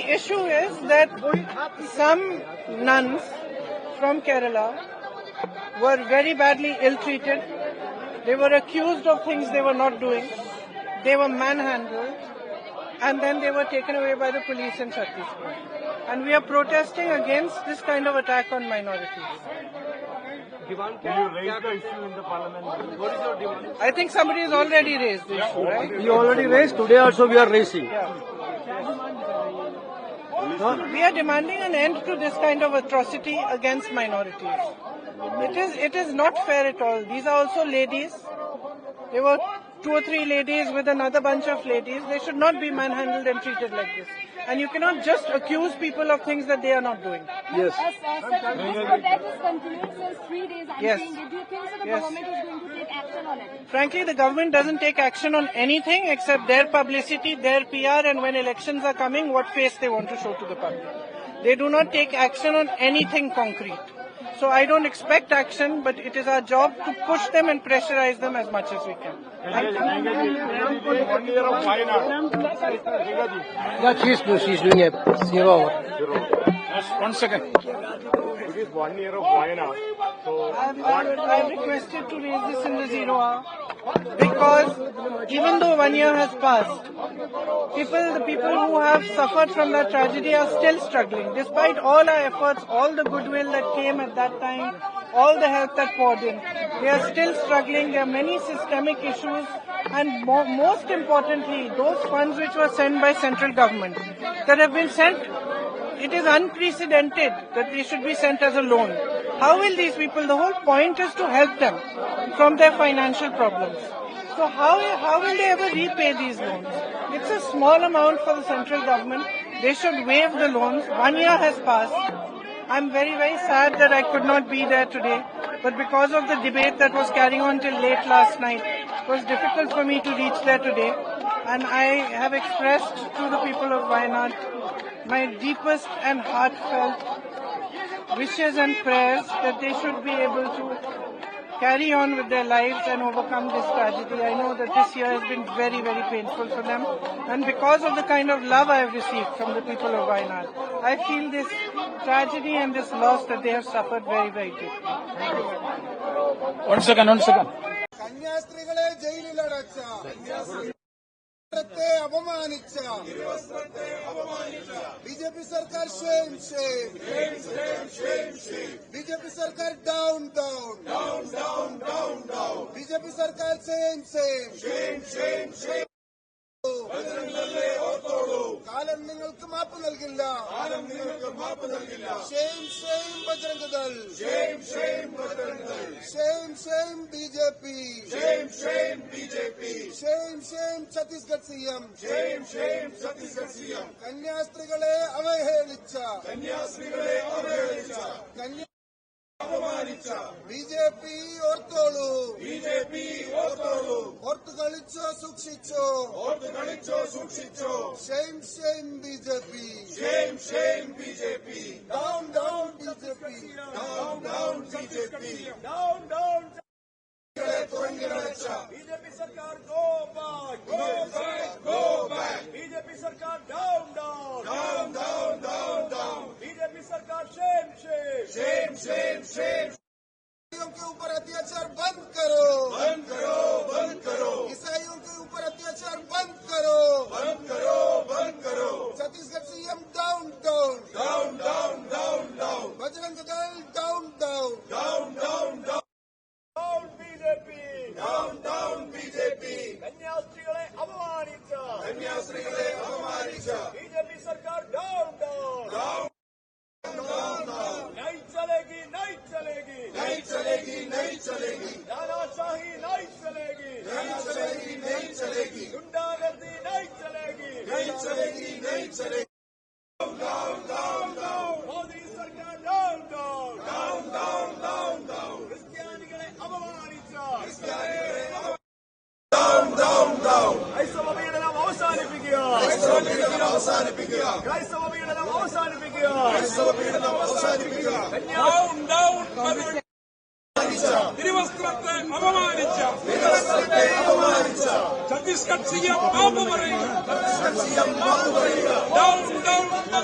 issue is that some nuns from Kerala were very badly ill-treated. They were accused of things they were not doing. They were manhandled, and then they were taken away by the police in Chhattisgarh. And we are protesting against this kind of attack on minorities. Will you raise the issue in the parliament? What is your demand? I think somebody has already raised the issue, right? You already raised. Today also we are raising. Yeah. We are demanding an end to this kind of atrocity against minorities. It is not fair at all. These are also ladies. There were 2 or 3 ladies with another bunch of ladies. They should not be manhandled and treated like this. And you cannot just accuse people of things that they are not doing. Yes. This protest is continuing since 3 days. Yes. Do you think so the Yes. government is going to take action on it? Frankly, the government doesn't take action on anything except their publicity, their PR, and when elections are coming, what face they want to show to the public. They do not take action on anything concrete. So I don't expect action, but it is our job to push them and pressurize them as much as we can. Yeah, she's doing a 0 hour. Just 1 second. It is 1 year of Wayanad. So I've requested to raise this in the 0 hour because even though 1 year has passed, the people who have suffered from that tragedy are still struggling. Despite all our efforts, all the goodwill that came at that time, all the help that poured in, they are still struggling. There are many systemic issues, and most importantly, those funds which were sent by central government that have been sent, it is unprecedented that they should be sent as a loan. How will these people, the whole point is to help them from their financial problems. So how will they ever repay these loans? It's a small amount for the central government. They should waive the loans. 1 year has passed. I'm very, very sad that I could not be there today. But because of the debate that was carrying on till late last night, it was difficult for me to reach there today. And I have expressed to the people of Wayanad my deepest and heartfelt wishes and prayers that they should be able to carry on with their lives and overcome this tragedy. I know that this year has been very, very painful for them. And because of the kind of love I have received from the people of Wayanad, I feel this tragedy and this loss that they have suffered very, very deeply. 1 second, 1 second. കന്യാസ്ത്രീകളെ ജയിലിലടച്ച അപമാനിച്ച BJP സർക്കാർ shame BJP സർക്കാർ down BJP സർക്കാർ കാലം നിങ്ങൾക്ക് മാപ്പ് നൽകില്ല shame Bajrang Dal shame BJP shame Chhattisgarh CM കന്യാസ്ത്രീകളെ അവഹേളിച്ച ബിജെപി ഓർത്തോളൂ ഓർത്തു കളിച്ചോ സൂക്ഷിച്ചോ shame BJP down BJP BJP സർക്കാർ ഗോ ബാക്ക് ബിജെപി സർക്കാർ ഡൗൺ ബിജെപി സർക്കാർ ഷെയിം के ऊपर अत्याचार बंद करो ईसाइयों के ऊपर अत्याचार बंद करो Chhattisgarh CM down Bajrang Dal down BJP कन्यास्त्रीകളെ അപമാനിച്ച BJP सरकार डाउन नहीं चलेगी तानाशाही नहीं चलेगी गुंडागर्दी नहीं चलेगी मोदी सरकार डाउन ക്രിസ്ത്യാനികളെ അപമാനിച്ച ക്രൈസ്തവ പീഡനം അവസാനിപ്പിക്കുക ക്രൈസ്തവ പീഡനം അവസാനിപ്പിക്കുക തിരുവസ്ത്രത്തെ അപമാനിച്ച ഛത്തീസ്ഗഡ് സിഎം മാപ്പ് പറയുക